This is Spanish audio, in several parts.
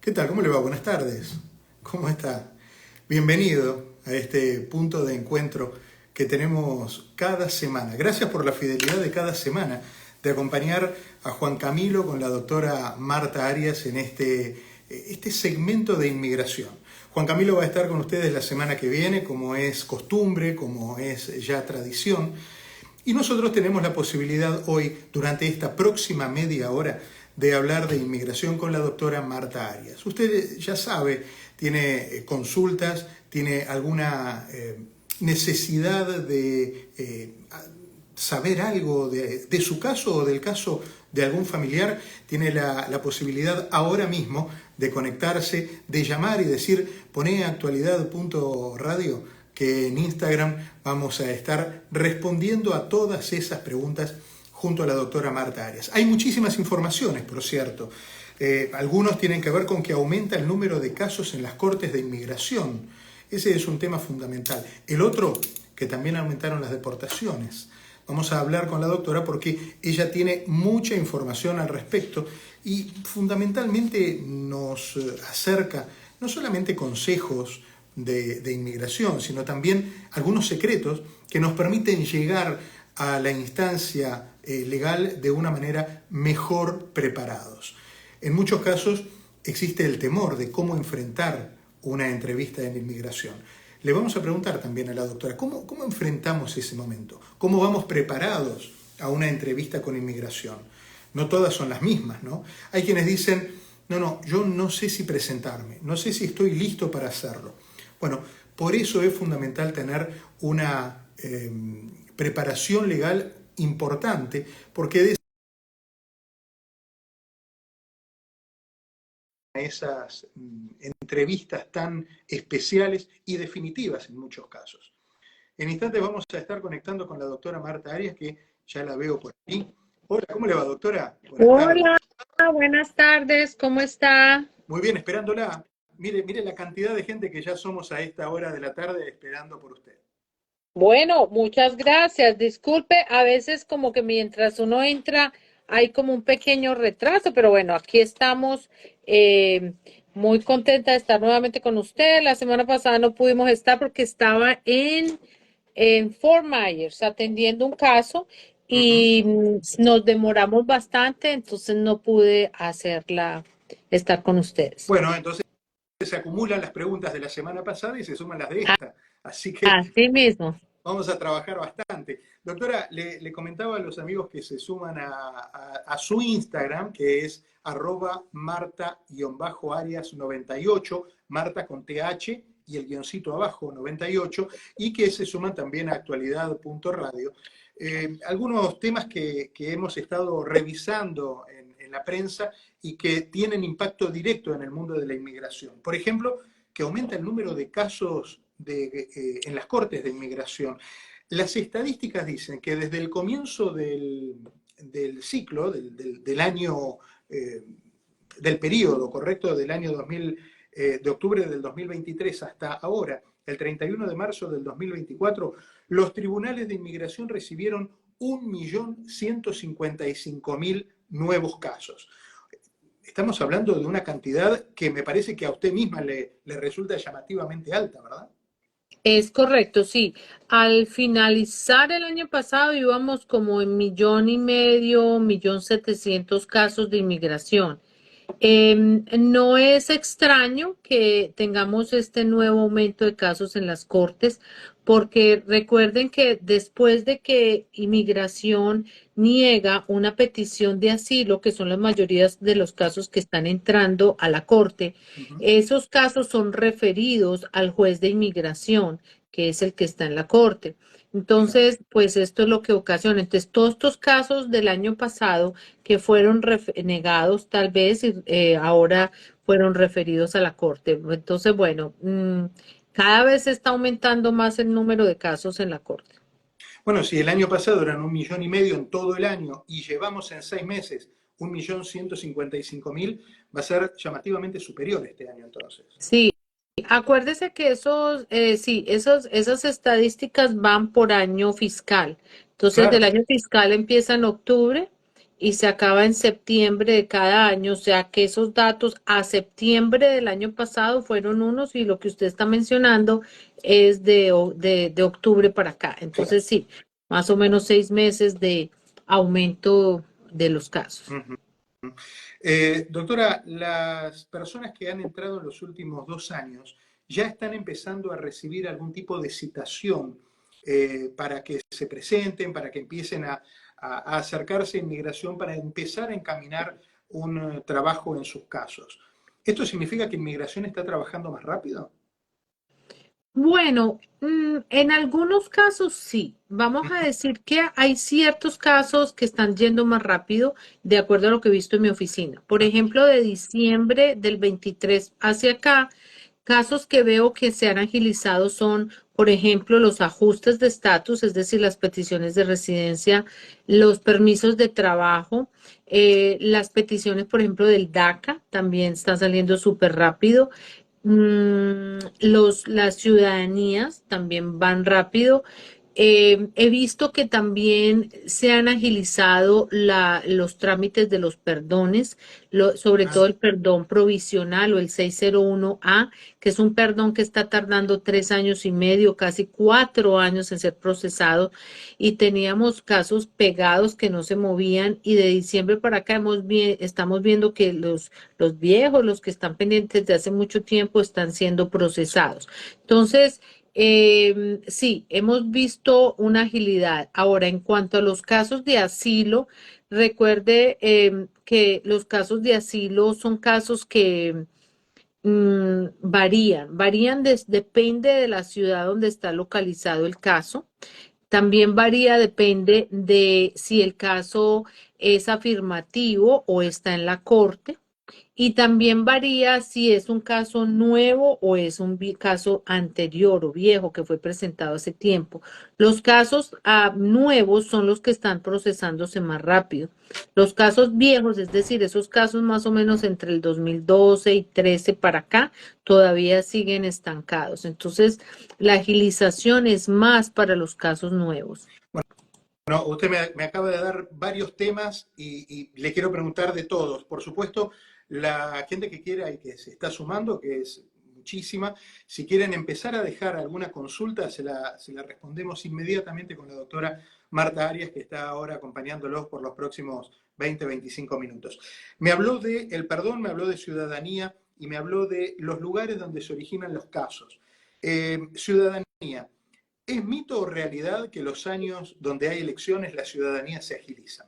¿Qué tal? ¿Cómo le va? Buenas tardes. ¿Cómo está? Bienvenido a este punto de encuentro que tenemos cada semana. Gracias por la fidelidad de cada semana de acompañar a Juan Camilo con la doctora Marta Arias en este segmento de inmigración. Juan Camilo va a estar con ustedes la semana que viene, como es costumbre, como es ya tradición. Y nosotros tenemos la posibilidad hoy, durante esta próxima media hora, de hablar de inmigración con la doctora Marta Arias. Usted ya sabe, tiene consultas, tiene alguna necesidad de saber algo de su caso o del caso de algún familiar, tiene la posibilidad ahora mismo de conectarse, de llamar y decir, poné actualidad.radio, que en Instagram vamos a estar respondiendo a todas esas preguntas junto a la doctora Marta Arias. Hay muchísimas informaciones, por cierto. Algunos tienen que ver con que aumenta el número de casos en las cortes de inmigración. Ese es un tema fundamental. El otro, que también aumentaron las deportaciones. Vamos a hablar con la doctora porque ella tiene mucha información al respecto y fundamentalmente nos acerca no solamente consejos de inmigración, sino también algunos secretos que nos permiten llegar a la instancia legal de una manera mejor preparados. En muchos casos existe el temor de cómo enfrentar una entrevista en inmigración. Le vamos a preguntar también a la doctora, ¿cómo enfrentamos ese momento? ¿Cómo vamos preparados a una entrevista con inmigración? No todas son las mismas, ¿no? Hay quienes dicen, no, yo no sé si presentarme, no sé si estoy listo para hacerlo. Bueno, por eso es fundamental tener una preparación legal importante, porque de esas entrevistas tan especiales y definitivas en muchos casos. En instantes vamos a estar conectando con la doctora Marta Arias, que ya la veo por aquí. Hola, ¿cómo le va, doctora? Buenas tardes. Hola, buenas tardes, ¿cómo está? Muy bien, esperándola. Mire la cantidad de gente que ya somos a esta hora de la tarde esperando por usted. Bueno, muchas gracias. Disculpe, a veces como que mientras uno entra hay como un pequeño retraso, pero bueno, aquí estamos muy contenta de estar nuevamente con usted. La semana pasada no pudimos estar porque estaba en Fort Myers atendiendo un caso Uh -huh. y nos demoramos bastante, entonces no pude estar con ustedes. Bueno, entonces se acumulan las preguntas de la semana pasada y se suman las de esta. Así que Así mismo. vamos a trabajar bastante. Doctora, le comentaba a los amigos que se suman a su Instagram, que es @marta_arias98, Marta con TH y el guioncito abajo, 98, y que se suman también a actualidad.radio. Algunos temas que hemos estado revisando en la prensa y que tienen impacto directo en el mundo de la inmigración. Por ejemplo, que aumenta el número de casos en las cortes de inmigración. Las estadísticas dicen que desde el comienzo del ciclo, del año, del periodo, correcto, del año 2000, de octubre del 2023 hasta ahora, el 31 de marzo del 2024, los tribunales de inmigración recibieron 1.155.000 nuevos casos. Estamos hablando de una cantidad que me parece que a usted misma le resulta llamativamente alta, ¿verdad? Es correcto, sí. Al finalizar el año pasado íbamos como en 1,500,000, 1,700,000 casos de inmigración. No es extraño que tengamos este nuevo aumento de casos en las cortes, porque recuerden que después de que inmigración niega una petición de asilo, que son las mayorías de los casos que están entrando a la corte, Uh -huh. esos casos son referidos al juez de inmigración, que es el que está en la corte. Claro. Entonces, pues esto es lo que ocasiona. Entonces, todos estos casos del año pasado que fueron negados tal vez y ahora fueron referidos a la corte. Entonces, bueno, cada vez está aumentando más el número de casos en la corte. Bueno, si el año pasado eran 1,5 millones en todo el año y llevamos en 6 meses 1.155.000, va a ser llamativamente superior este año entonces. Sí, acuérdese que esas estadísticas van por año fiscal. Entonces, Claro. del año fiscal empieza en octubre y se acaba en septiembre de cada año, o sea que esos datos a septiembre del año pasado fueron unos y lo que usted está mencionando es de octubre para acá. Claro. Entonces sí, más o menos 6 meses de aumento de los casos. Ujú. Doctora, las personas que han entrado en los últimos 2 años ya están empezando a recibir algún tipo de citación para que se presenten, para que empiecen a acercarse a inmigración, para empezar a encaminar un trabajo en sus casos. ¿Esto significa que inmigración está trabajando más rápido? Bueno, en algunos casos sí. Vamos a decir que hay ciertos casos que están yendo más rápido de acuerdo a lo que he visto en mi oficina. Por ejemplo, de diciembre del 23 hacia acá, casos que veo que se han agilizado son, por ejemplo, los ajustes de estatus, es decir, las peticiones de residencia, los permisos de trabajo, las peticiones, por ejemplo, del DACA también están saliendo súper rápido. Las ciudadanías también van rápido. He visto que también se han agilizado los trámites de los perdones, sobre Ah, todo el perdón provisional o el 601A, que es un perdón que está tardando 3 años y medio, casi 4 años en ser procesado. Y teníamos casos pegados que no se movían y de diciembre para acá estamos viendo que los viejos, los que están pendientes de hace mucho tiempo, están siendo procesados. Entonces, sí, hemos visto una agilidad. Ahora, en cuanto a los casos de asilo, recuerde que los casos de asilo son casos que depende de la ciudad donde está localizado el caso. También varía, depende de si el caso es afirmativo o está en la corte. Y también varía si es un caso nuevo o es un caso anterior o viejo que fue presentado hace tiempo. Los casos nuevos son los que están procesándose más rápido. Los casos viejos, es decir, esos casos más o menos entre el 2012 y 13 para acá, todavía siguen estancados. Entonces, la agilización es más para los casos nuevos. bueno, usted me acaba de dar varios temas y le quiero preguntar de todos. Por supuesto, la gente que quiera y que se está sumando, que es muchísima, si quieren empezar a dejar alguna consulta, se la respondemos inmediatamente con la doctora Marta Arias, que está ahora acompañándolos por los próximos 20-25 minutos. Me habló de el perdón, me habló de ciudadanía y me habló de los lugares donde se originan los casos. Ciudadanía. ¿Es mito o realidad que los años donde hay elecciones la ciudadanía se agilizan?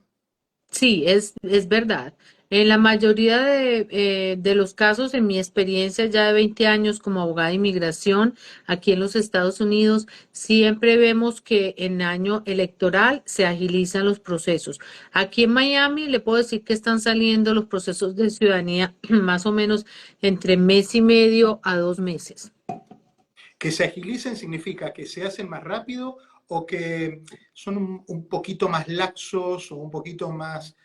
Sí, es verdad. En la mayoría de los casos, en mi experiencia ya de 20 años como abogada de inmigración aquí en los Estados Unidos, siempre vemos que en año electoral se agilizan los procesos. Aquí en Miami le puedo decir que están saliendo los procesos de ciudadanía más o menos entre mes y medio a 2 meses. ¿Que se agilicen significa que se hacen más rápido o que son un poquito más laxos o un poquito más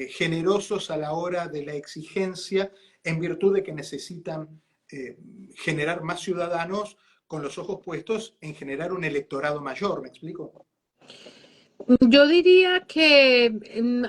generosos a la hora de la exigencia en virtud de que necesitan generar más ciudadanos con los ojos puestos en generar un electorado mayor? ¿Me explico? Yo diría que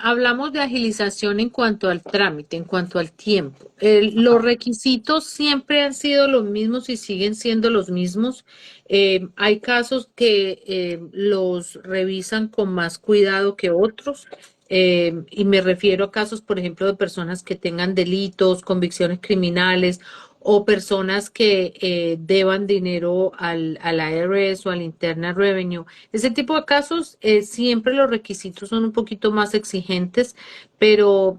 hablamos de agilización en cuanto al trámite, en cuanto al tiempo. Los Ajá. requisitos siempre han sido los mismos y siguen siendo los mismos. Hay casos que los revisan con más cuidado que otros. Y me refiero a casos, por ejemplo, de personas que tengan delitos, convicciones criminales o personas que deban dinero al IRS o al Internal Revenue. Ese tipo de casos, siempre los requisitos son un poquito más exigentes, pero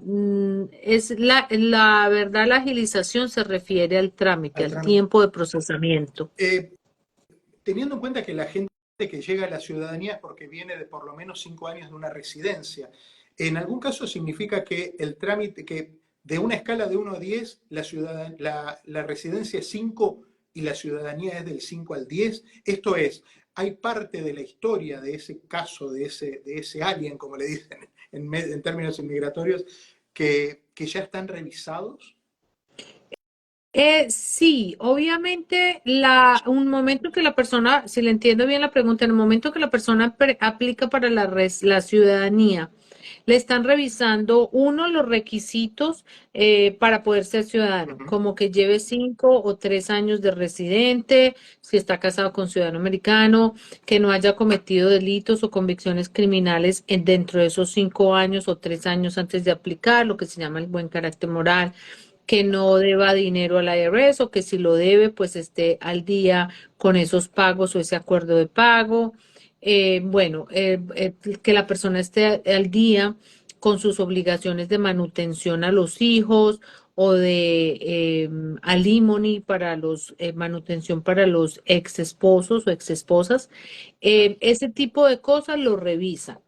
es la verdad, la agilización se refiere al trámite, Al al trámite. tiempo de procesamiento. Teniendo en cuenta que la gente que llega a la ciudadanía es porque viene de por lo menos 5 años de una residencia, en algún caso significa que el trámite, que de una escala de 1 a 10, la residencia es 5 y la ciudadanía es del 5 al 10. Esto es, hay parte de la historia de ese caso, de ese alien, como le dicen en términos inmigratorios, que ya están revisados. Sí, obviamente un momento que la persona, si le entiendo bien la pregunta, en el momento que la persona aplica para la ciudadanía, Le están revisando, uno, los requisitos para poder ser ciudadano, Ujú. como que lleve 5 o 3 años de residente, si está casado con ciudadano americano, que no haya cometido delitos o convicciones criminales dentro de esos 5 años o 3 años antes de aplicar, lo que se llama el buen carácter moral, que no deba dinero al IRS o que si lo debe, pues esté al día con esos pagos o ese acuerdo de pago. Que la persona esté al día con sus obligaciones de manutención a los hijos o de alimony para los manutención para los ex esposos o ex esposas. Ese tipo de cosas lo revisan,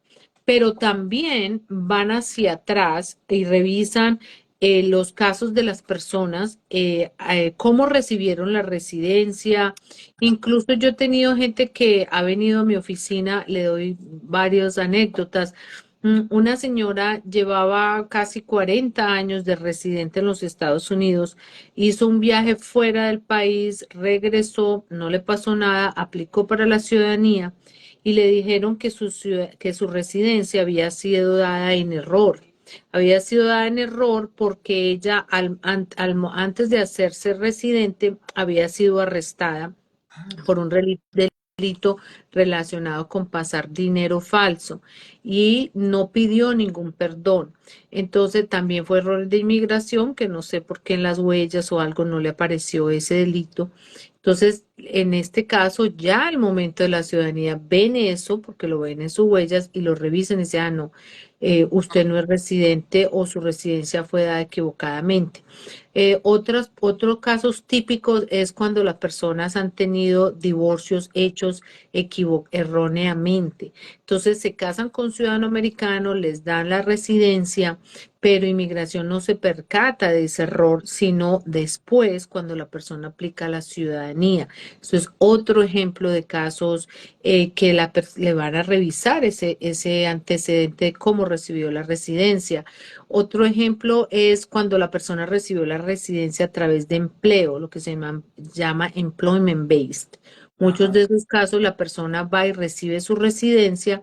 pero también van hacia atrás y revisan los casos de las personas, cómo recibieron la residencia. Incluso yo he tenido gente que ha venido a mi oficina, le doy varias anécdotas. Una señora llevaba casi 40 años de residente en los Estados Unidos, hizo un viaje fuera del país, regresó, no le pasó nada, aplicó para la ciudadanía y le dijeron que que su residencia había sido dada en error. Había sido dada en error porque ella antes de hacerse residente había sido arrestada por un delito relacionado con pasar dinero falso y no pidió ningún perdón. Entonces también fue error de inmigración, que no sé por qué en las huellas o algo no le apareció ese delito. Entonces, en este caso, ya al momento de la ciudadanía ven eso, porque lo ven en sus huellas y lo revisan y dicen, ah, no, usted no es residente o su residencia fue dada equivocadamente. Otros casos típicos es cuando las personas han tenido divorcios hechos erróneamente. Entonces se casan con ciudadano americano, les dan la residencia, pero inmigración no se percata de ese error, sino después cuando la persona aplica la ciudadanía. Eso es otro ejemplo de casos que le van a revisar ese antecedente de cómo recibió la residencia. Otro ejemplo es cuando la persona recibió la residencia a través de empleo, lo que se llama employment based. Muchos Ajá. de esos casos la persona va y recibe su residencia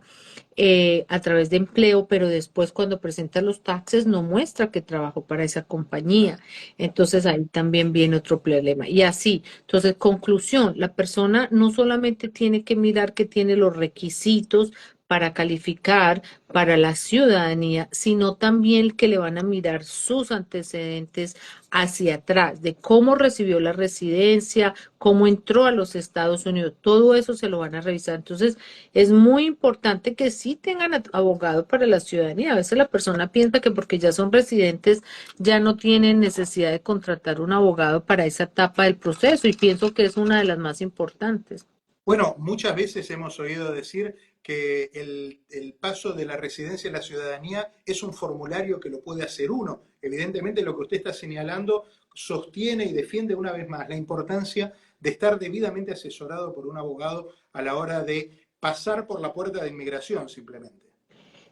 a través de empleo, pero después cuando presenta los taxes no muestra que trabajó para esa compañía. Entonces ahí también viene otro problema. Y así, entonces conclusión, la persona no solamente tiene que mirar que tiene los requisitos para calificar para la ciudadanía, sino también que le van a mirar sus antecedentes hacia atrás, de cómo recibió la residencia, cómo entró a los Estados Unidos, todo eso se lo van a revisar. Entonces, es muy importante que sí tengan abogado para la ciudadanía. A veces la persona piensa que porque ya son residentes ya no tienen necesidad de contratar un abogado para esa etapa del proceso y pienso que es una de las más importantes. Bueno, muchas veces hemos oído decir que el paso de la residencia a la ciudadanía es un formulario que lo puede hacer uno. Evidentemente lo que usted está señalando sostiene y defiende una vez más la importancia de estar debidamente asesorado por un abogado a la hora de pasar por la puerta de inmigración simplemente.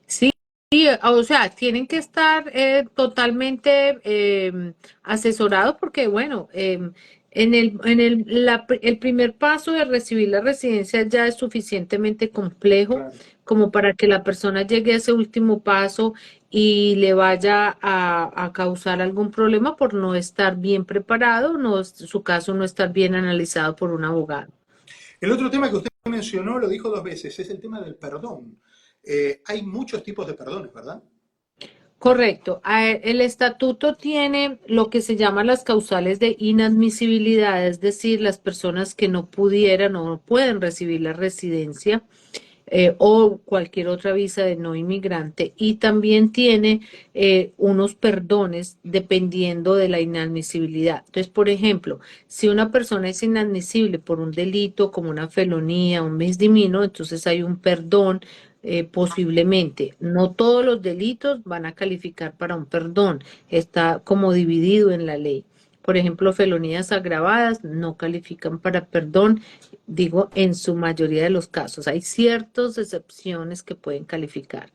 Sí, sí, o sea, tienen que estar totalmente asesorados porque, bueno, el primer paso de recibir la residencia ya es suficientemente complejo Claro. como para que la persona llegue a ese último paso y le vaya a causar algún problema por no estar bien preparado, no, su caso no estar bien analizado por un abogado. El otro tema que usted mencionó, lo dijo dos veces, es el tema del perdón. Hay muchos tipos de perdones, ¿verdad? Correcto. El estatuto tiene lo que se llama las causales de inadmisibilidad, es decir, las personas que no pudieran o no pueden recibir la residencia o cualquier otra visa de no inmigrante. Y también tiene unos perdones dependiendo de la inadmisibilidad. Entonces, por ejemplo, si una persona es inadmisible por un delito como una felonía, un misdemeanor, entonces hay un perdón posiblemente. No todos los delitos van a calificar para un perdón. Está como dividido en la ley. Por ejemplo, felonías agravadas no califican para perdón, digo, en su mayoría de los casos. Hay ciertas excepciones que pueden calificar.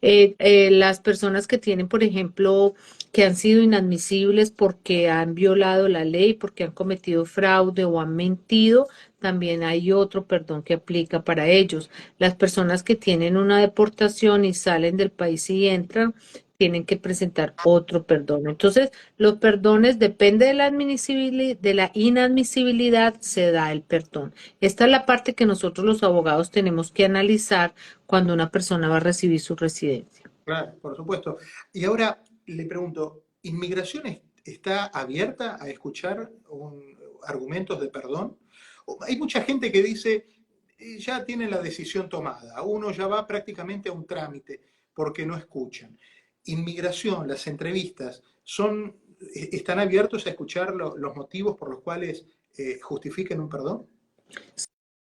Las personas que tienen, por ejemplo, que han sido inadmisibles porque han violado la ley, porque han cometido fraude o han mentido, también hay otro perdón que aplica para ellos. Las personas que tienen una deportación y salen del país y entran, tienen que presentar otro perdón. Entonces, los perdones, depende de la de la inadmisibilidad, se da el perdón. Esta es la parte que nosotros los abogados tenemos que analizar cuando una persona va a recibir su residencia. Claro, por supuesto. Y ahora le pregunto, ¿inmigración está abierta a escuchar argumentos de perdón? Hay mucha gente que dice, ya tienen la decisión tomada, uno ya va prácticamente a un trámite porque no escuchan. Inmigración, las entrevistas, ¿están abiertos a escuchar los motivos por los cuales justifiquen un perdón?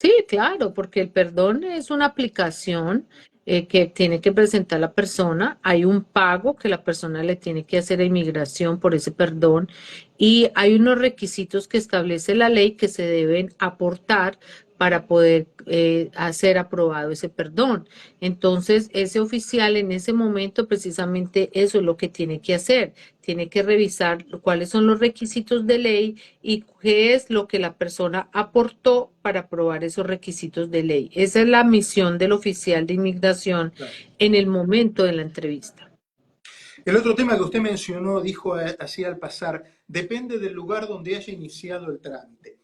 Sí, claro, porque el perdón es una aplicación que tiene que presentar la persona. Hay un pago que la persona le tiene que hacer a inmigración por ese perdón y hay unos requisitos que establece la ley que se deben aportar para poder hacer aprobado ese perdón. Entonces, ese oficial en ese momento precisamente eso es lo que tiene que hacer. Tiene que revisar cuáles son los requisitos de ley y qué es lo que la persona aportó para aprobar esos requisitos de ley. Esa es la misión del oficial de inmigración Claro. en el momento de la entrevista. El otro tema que usted mencionó, dijo así al pasar, depende del lugar donde haya iniciado el trámite.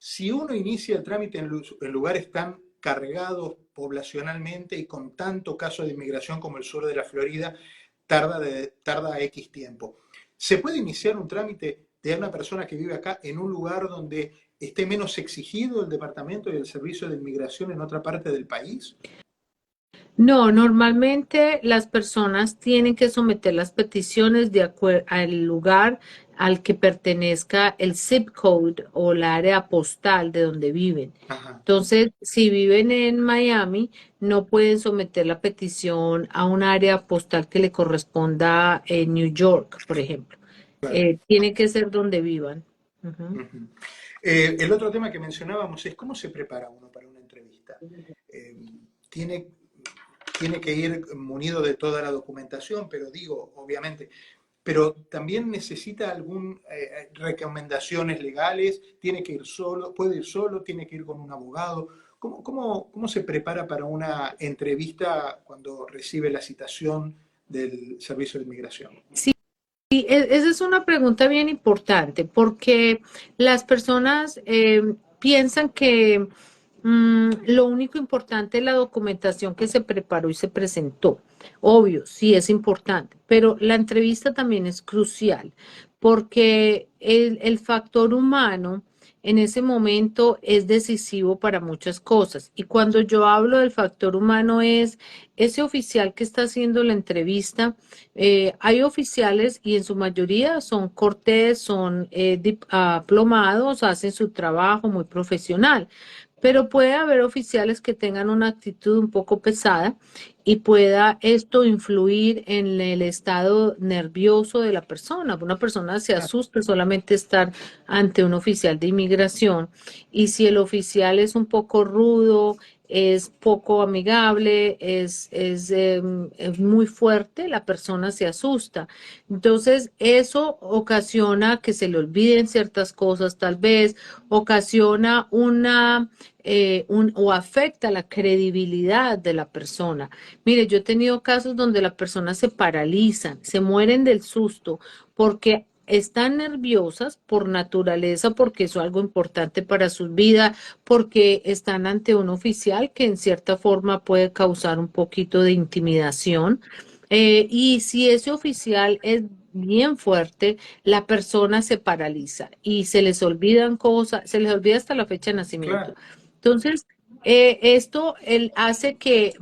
Si uno inicia el trámite en lugares tan cargados poblacionalmente y con tanto caso de inmigración como el sur de la Florida, tarda X tiempo. ¿Se puede iniciar un trámite de una persona que vive acá en un lugar donde esté menos exigido el departamento y el servicio de inmigración en otra parte del país? No, normalmente las personas tienen que someter las peticiones de acuerdo al lugar al que pertenezca el zip code o la área postal de donde viven. Ajá, Entonces, si viven en Miami, no pueden someter la petición a un área postal que le corresponda en New York, por ejemplo. claro. Tiene que ser donde vivan. Ujú. Ujú. El otro tema que mencionábamos es cómo se prepara uno para una entrevista. Eh, tiene, tiene que ir munido de toda la documentación, pero digo, obviamente, pero también necesita algún recomendaciones legales, tiene que ir solo, puede ir solo, tiene que ir con un abogado. ¿Cómo se prepara para una entrevista cuando recibe la citación del Servicio de Inmigración? Sí, esa es una pregunta bien importante porque las personas piensan que lo único importante es la documentación que se preparó y se presentó. Obvio, sí es importante, pero la entrevista también es crucial porque el factor humano en ese momento es decisivo para muchas cosas. Y cuando yo hablo del factor humano es ese oficial que está haciendo la entrevista. Hay oficiales y en su mayoría son cortés, son diplomados, hacen su trabajo muy profesional, pero puede haber oficiales que tengan una actitud un poco pesada y pueda esto influir en el estado nervioso de la persona. Una persona se asusta solamente estar ante un oficial de inmigración y si el oficial es un poco rudo, es poco amigable, es muy fuerte, la persona se asusta. Entonces, eso ocasiona que se le olviden ciertas cosas, tal vez, ocasiona o afecta la credibilidad de la persona. Mire, yo he tenido casos donde las personas se paralizan, se mueren del susto porque están nerviosas por naturaleza, porque eso es algo importante para sus vidas, porque están ante un oficial que en cierta forma puede causar un poquito de intimidación. Y si ese oficial es bien fuerte, la persona se paraliza y se les olvidan cosas, se les olvida hasta la fecha de nacimiento. Claro, Entonces, esto él hace que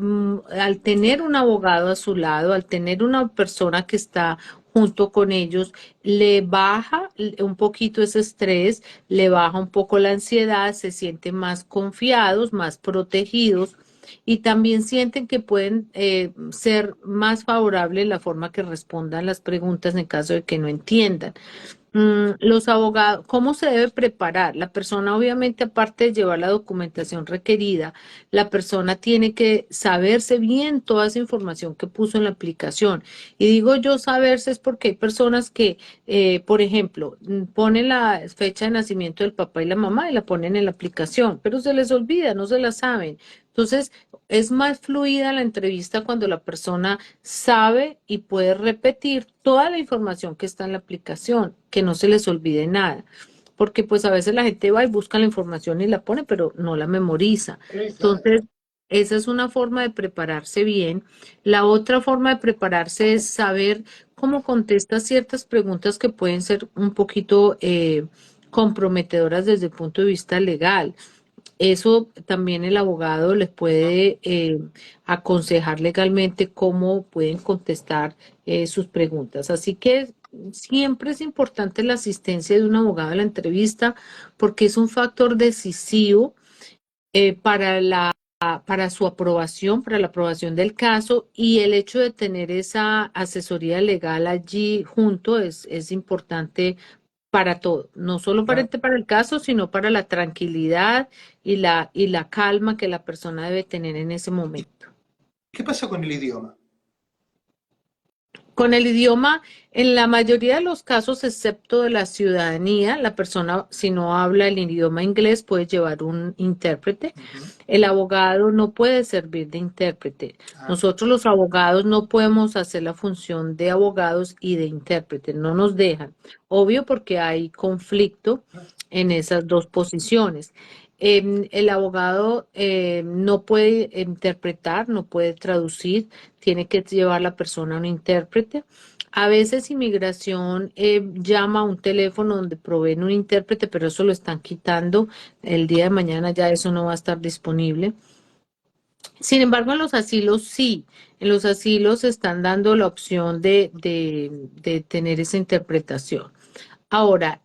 al tener un abogado a su lado, al tener una persona que está junto con ellos, le baja un poquito ese estrés, le baja un poco la ansiedad, se sienten más confiados, más protegidos y también sienten que pueden ser más favorables la forma que respondan las preguntas en caso de que no entiendan. Los abogados, ¿cómo se debe preparar? La persona, obviamente, aparte de llevar la documentación requerida, la persona tiene que saberse bien toda esa información que puso en la aplicación. Y digo yo saberse es porque hay personas que, por ejemplo, ponen la fecha de nacimiento del papá y la mamá y la ponen en la aplicación, pero se les olvida, no se la saben. Entonces, es más fluida la entrevista cuando la persona sabe y puede repetir toda la información que está en la aplicación, que no se les olvide nada, porque pues a veces la gente va y busca la información y la pone, pero no la memoriza. Exacto. Entonces, esa es una forma de prepararse bien. La otra forma de prepararse es saber cómo contesta ciertas preguntas que pueden ser un poquito comprometedoras desde el punto de vista legal. Eso también el abogado les puede aconsejar legalmente cómo pueden contestar sus preguntas. Así que siempre es importante la asistencia de un abogado a la entrevista porque es un factor decisivo para para su aprobación, para la aprobación del caso y el hecho de tener esa asesoría legal allí junto es importante para todo, no solo para el caso, sino para la tranquilidad y la calma que la persona debe tener en ese ¿Y momento. qué pasa con el idioma? Con el idioma, en la mayoría de los casos, excepto de la ciudadanía, la persona, si no habla el idioma inglés, puede llevar un intérprete. Ujú. El abogado no puede servir de intérprete. Ah, Nosotros los abogados no podemos hacer la función de abogados y de intérprete, no nos dejan. Obvio porque hay conflicto claro. en esas dos posiciones. El abogado no puede interpretar, no puede traducir, tiene que llevar la persona a un intérprete. A veces inmigración llama a un teléfono donde proveen un intérprete, pero eso lo están quitando. El día de mañana ya eso no va a estar disponible. Sin embargo, en los asilos sí, en los asilos están dando la opción de tener esa interpretación. Ahora,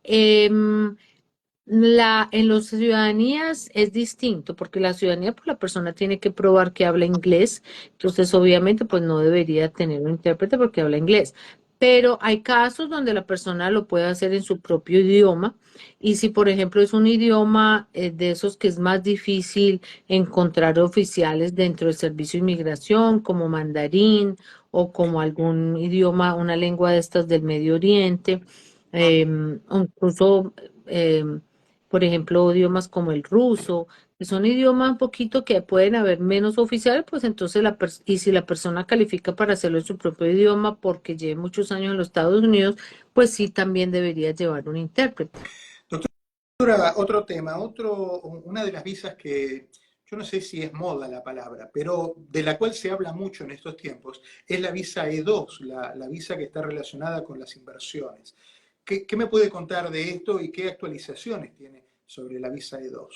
en las ciudadanías es distinto, porque la ciudadanía, pues la persona tiene que probar que habla inglés, entonces obviamente pues no debería tener un intérprete porque habla inglés. Pero hay casos donde la persona lo puede hacer en su propio idioma y si por ejemplo es un idioma de esos que es más difícil encontrar oficiales dentro del servicio de inmigración, como mandarín o como algún idioma, una lengua de estas del Medio Oriente, o incluso por ejemplo, idiomas como el ruso, que son idiomas un poquito que pueden haber menos oficiales, pues entonces y si la persona califica para hacerlo en su propio idioma porque lleve muchos años en los Estados Unidos, pues sí también debería llevar un intérprete. Otro tema, una de las visas que yo no sé si es moda la palabra, pero de la cual se habla mucho en estos tiempos, es la visa E2, la visa que está relacionada con las inversiones. ¿Qué me puede contar de esto y qué actualizaciones tiene sobre la visa E2?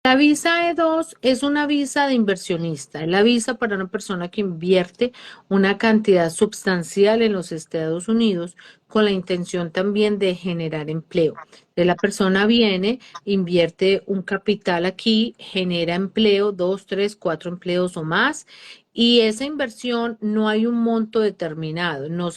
La visa E2 es una visa de inversionista, es la visa para una persona que invierte una cantidad sustancial en los Estados Unidos con la intención también de generar empleo. Entonces, la persona viene, invierte un capital aquí, genera empleo, dos, tres, cuatro empleos o más, y esa inversión no hay un monto determinado, no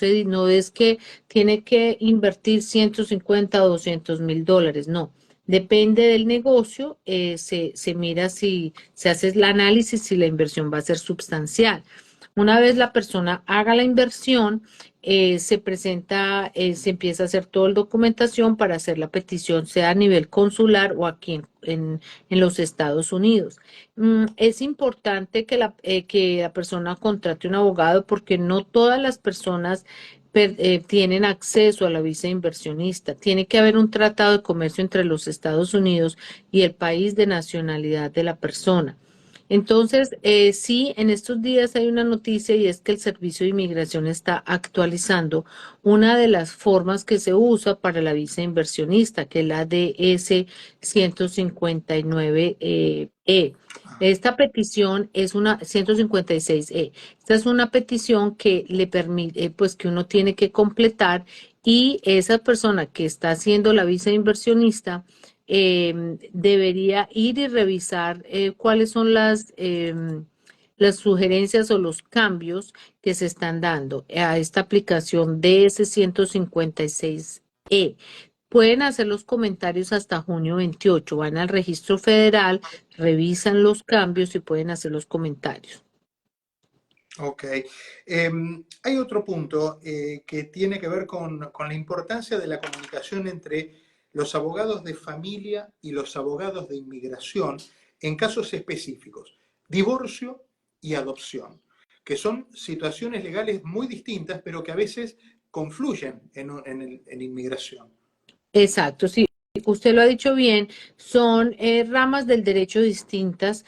es que tiene que invertir 150 o 200.000 dólares, no. Depende del negocio, se mira si se hace el análisis si la inversión va a ser sustancial. Una vez la persona haga la inversión, se presenta, se empieza a hacer toda la documentación para hacer la petición, sea a nivel consular o aquí en los Estados Unidos. Es importante que la persona contrate un abogado porque no todas las personas tienen acceso a la visa inversionista. Tiene que haber un tratado de comercio entre los Estados Unidos y el país de nacionalidad de la persona. Entonces, sí, en estos días hay una noticia y es que el Servicio de Inmigración está actualizando una de las formas que se usa para la visa inversionista, que es la DS 159E. Ah, Esta petición es una 156E. Esta es una petición que le permite, pues que uno tiene que completar y esa persona que está haciendo la visa inversionista debería ir y revisar cuáles son las sugerencias o los cambios que se están dando a esta aplicación DS 156E. Pueden hacer los comentarios hasta junio 28. Van al registro federal, revisan los cambios y pueden hacer los comentarios. Ok. Hay otro punto que tiene que ver con la importancia de la comunicación entre los abogados de familia y los abogados de inmigración en casos específicos, divorcio y adopción, que son situaciones legales muy distintas, pero que a veces confluyen en inmigración. Exacto, sí, usted lo ha dicho bien, son ramas del derecho distintas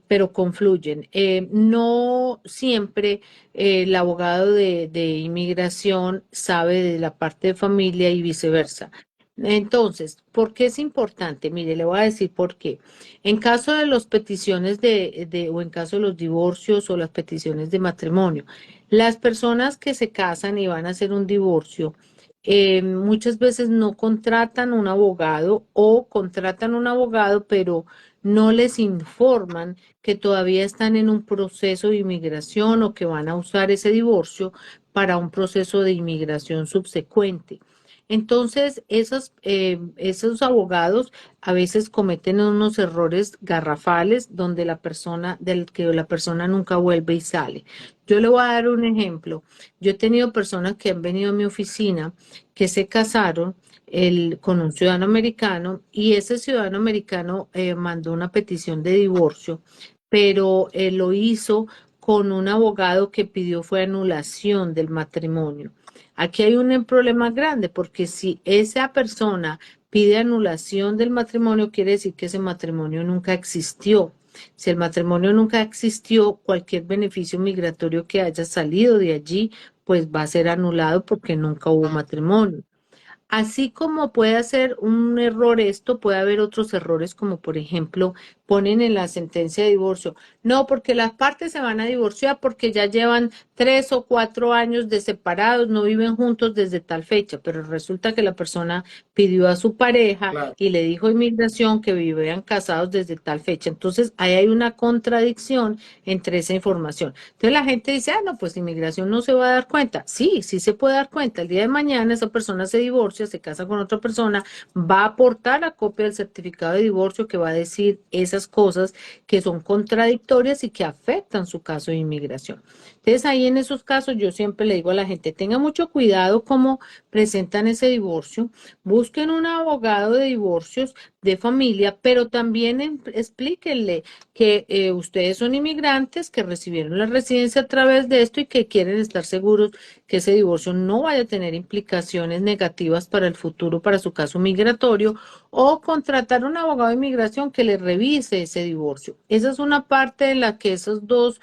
pero confluyen. No siempre el abogado de inmigración sabe de la parte de familia y viceversa. Entonces, ¿por qué es importante? Mire, le voy a decir por qué. En caso de las peticiones o en caso de los divorcios o las peticiones de matrimonio, las personas que se casan y van a hacer un divorcio, muchas veces no contratan un abogado o contratan un abogado, pero no les informan que todavía están en un proceso de inmigración o que van a usar ese divorcio para un proceso de inmigración subsecuente. Entonces, esos abogados a veces cometen unos errores garrafales donde del que la persona nunca vuelve y sale. Yo le voy a dar un ejemplo. Yo he tenido personas que han venido a mi oficina que se casaron con un ciudadano americano y ese ciudadano americano mandó una petición de divorcio, pero lo hizo con un abogado que pidió fue anulación del matrimonio. Aquí hay un problema grande porque si esa persona pide anulación del matrimonio, quiere decir que ese matrimonio nunca existió. Si el matrimonio nunca existió, cualquier beneficio migratorio que haya salido de allí, pues va a ser anulado porque nunca hubo matrimonio. Así como puede ser un error esto, puede haber otros errores como por ejemplo ponen en la sentencia de divorcio, no, porque las partes se van a divorciar porque ya llevan 3 o 4 años de separados, no viven juntos desde tal fecha, pero resulta que la persona pidió a su pareja Claro. y le dijo a inmigración que vivían casados desde tal fecha. Entonces ahí hay una contradicción entre esa información. Entonces la gente dice, ah, no, pues inmigración no se va a dar cuenta. Sí, sí se puede dar cuenta. El día de mañana esa persona se divorcia, se casa con otra persona, va a aportar la copia del certificado de divorcio que va a decir esas cosas que son contradictorias y que afectan su caso de inmigración. Entonces ahí en esos casos yo siempre le digo a la gente, tenga mucho cuidado cómo presentan ese divorcio, busquen un abogado de divorcios de familia, pero también explíquenle que ustedes son inmigrantes, que recibieron la residencia a través de esto y que quieren estar seguros que ese divorcio no vaya a tener implicaciones negativas para el futuro, para su caso migratorio, o contratar un abogado de inmigración que le revise ese divorcio. Esa es una parte en la que esos dos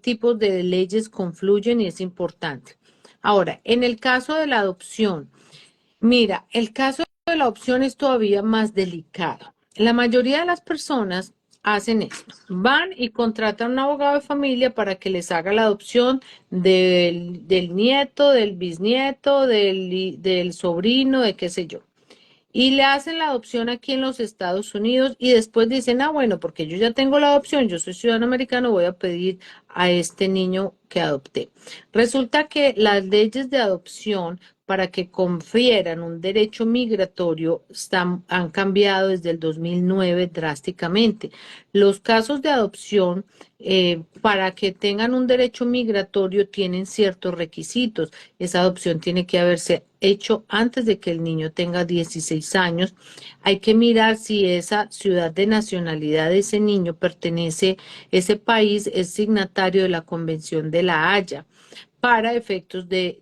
tipos de leyes confluyen y es importante. Ahora, en el caso de la adopción, mira, el caso de la adopción es todavía más delicado. La mayoría de las personas hacen esto. Van y contratan un abogado de familia para que les haga la adopción del nieto, del bisnieto, del sobrino, de qué sé yo. Y le hacen la adopción aquí en los Estados Unidos y después dicen, ah, bueno, porque yo ya tengo la adopción, yo soy ciudadano americano, voy a pedir a este niño que adopté. Resulta que las leyes de adopción para que confieran un derecho migratorio han cambiado desde el 2009 drásticamente. Los casos de adopción, para que tengan un derecho migratorio, tienen ciertos requisitos. Esa adopción tiene que haberse hecho antes de que el niño tenga 16 años. Hay que mirar si esa ciudad de nacionalidad de ese niño pertenece, ese país es signatario de la Convención de la Haya para efectos de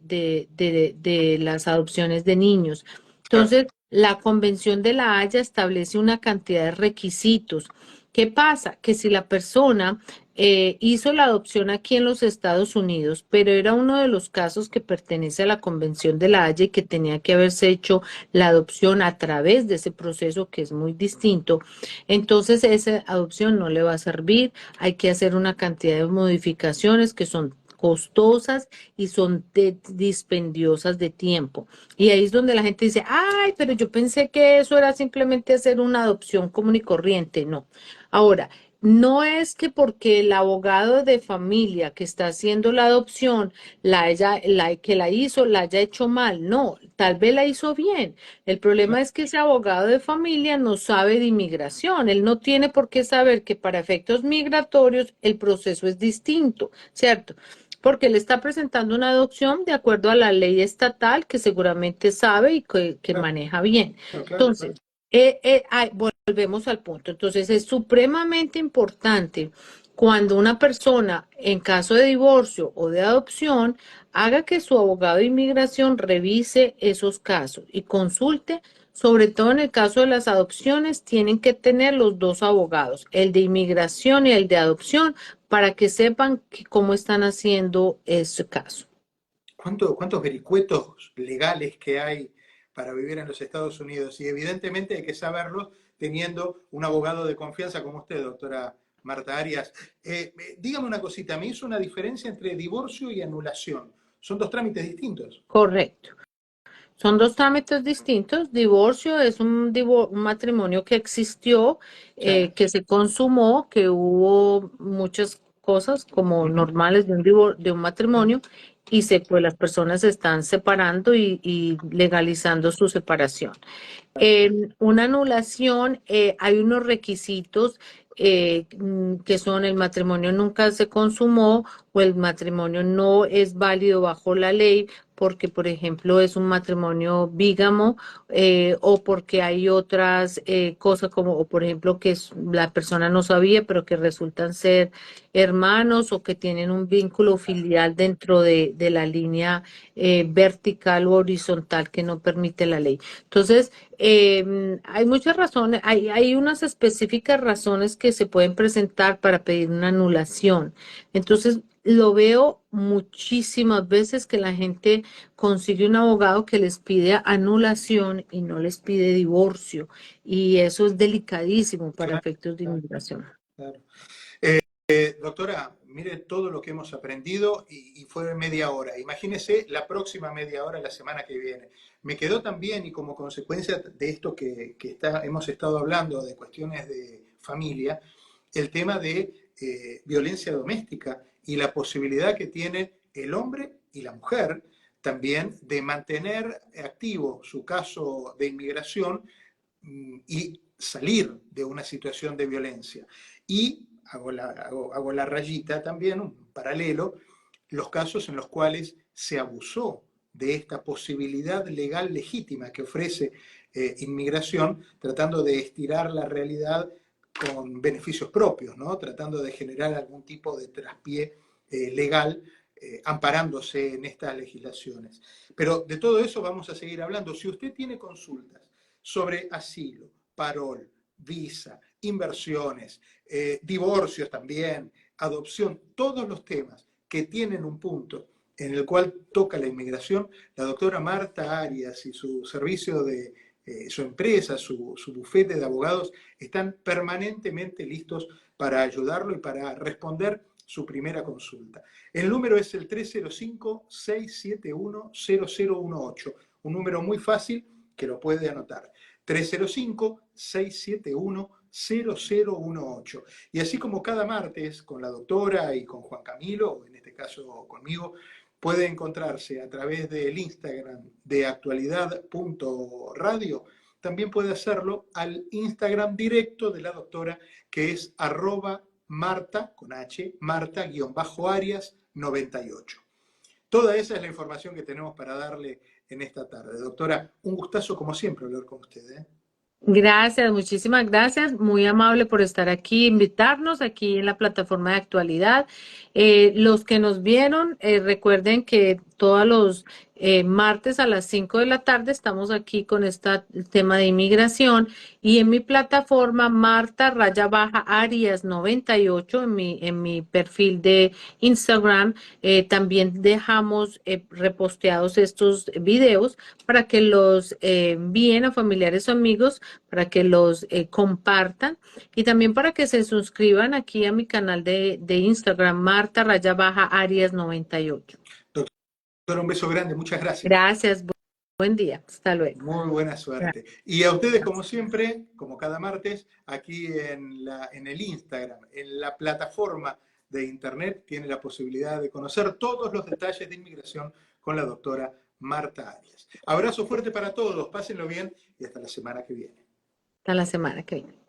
las adopciones de niños. Claro. Entonces, la Convención de la Haya establece una cantidad de requisitos. ¿Qué pasa? Que si la persona hizo la adopción aquí en los Estados Unidos, pero era uno de los casos que pertenece a la Convención de la Haya y que tenía que haberse hecho la adopción a través de ese proceso que es muy distinto, entonces esa adopción no le va a servir. Hay que hacer una cantidad de modificaciones que son costosas y son dispendiosas de tiempo. Y ahí es donde la gente dice, ay, pero yo pensé que eso era simplemente hacer una adopción común y corriente. No. Ahora, no es que porque el abogado de familia que está haciendo la adopción que la hizo la haya hecho mal. No, tal vez la hizo bien. El problema es que ese abogado de familia no sabe de inmigración. Él no tiene por qué saber que para efectos migratorios el proceso es distinto, ¿cierto? Porque él está presentando una adopción de acuerdo a la ley estatal que seguramente sabe y que Claro, maneja bien. claro, claro, Entonces, claro. volvemos al punto. Entonces, es supremamente importante cuando una persona, en caso de divorcio o de adopción, haga que su abogado de inmigración revise esos casos y consulte, sobre todo en el caso de las adopciones, tienen que tener los dos abogados, el de inmigración y el de adopción, para que sepan cómo están haciendo ese caso. ¿Cuántos vericuetos legales que hay para vivir en los Estados Unidos? Y evidentemente hay que saberlo teniendo un abogado de confianza como usted, doctora Marta Arias. Dígame una cosita, me hizo una diferencia entre divorcio y anulación. Son dos trámites distintos. Correcto. Son dos trámites distintos. Divorcio es un matrimonio que existió, Sí. que se consumó, que hubo muchas cosas como Ujú. normales de un matrimonio y pues las personas se están separando y legalizando su separación. En una anulación hay unos requisitos que son el matrimonio nunca se consumó o el matrimonio no es válido bajo la ley porque, por ejemplo, es un matrimonio bígamo o porque hay otras cosas como, o por ejemplo, que la persona no sabía, pero que resultan ser hermanos o que tienen un vínculo filial dentro de la línea vertical o horizontal que no permite la ley. Entonces, hay muchas razones, hay unas específicas razones que se pueden presentar para pedir una anulación. Entonces, lo veo muchísimas veces que la gente consigue un abogado que les pide anulación y no les pide divorcio. Y eso es delicadísimo para Claro, efectos de claro, inmigración. claro. Doctora, mire todo lo que hemos aprendido y fue media hora. Imagínese la próxima media hora la semana que viene. Me quedó también, y como consecuencia de esto hemos estado hablando, de cuestiones de familia, el tema de violencia doméstica y la posibilidad que tiene el hombre y la mujer también de mantener activo su caso de inmigración y salir de una situación de violencia. Y hago la rayita también, un paralelo, los casos en los cuales se abusó de esta posibilidad legal legítima que ofrece inmigración, tratando de estirar la realidad con beneficios propios, ¿no? Tratando de generar algún tipo de traspié legal amparándose en estas legislaciones. Pero de todo eso vamos a seguir hablando. Si usted tiene consultas sobre asilo, parol, visa, inversiones, divorcios también, adopción, todos los temas que tienen un punto en el cual toca la inmigración, la doctora Marta Arias y su servicio de su empresa, su bufete de abogados, están permanentemente listos para ayudarlo y para responder su primera consulta. El número es el 305-671-0018, un número muy fácil que lo puede anotar. 305-671-0018. Y así como cada martes con la doctora y con Juan Camilo, o en este caso conmigo, puede encontrarse a través del Instagram de actualidad.radio, también puede hacerlo al Instagram directo de la doctora, que es @Marta, con H, Marta-Arias 98. Toda esa es la información que tenemos para darle en esta tarde. Doctora, un gustazo como siempre hablar con usted. Gracias, muchísimas gracias. Muy amable por estar aquí, invitarnos aquí en la plataforma de actualidad. Los que nos vieron, recuerden que todos los martes a las 5 de la tarde estamos aquí con este tema de inmigración y en mi plataforma Marta Raya Baja Arias 98 en mi perfil de Instagram también dejamos reposteados estos videos para que los envíen a familiares o amigos para que los compartan y también para que se suscriban aquí a mi canal de Instagram, Marta Raya Baja Arias 98. Doctora, un beso grande, muchas gracias. Gracias, buen día, hasta luego. Muy buena suerte. Y a ustedes, como siempre, como cada martes, aquí en el Instagram, en la plataforma de Internet, tiene la posibilidad de conocer todos los detalles de inmigración con la doctora Marta Arias. Abrazo fuerte para todos, pásenlo bien y hasta la semana que viene. Hasta la semana que viene.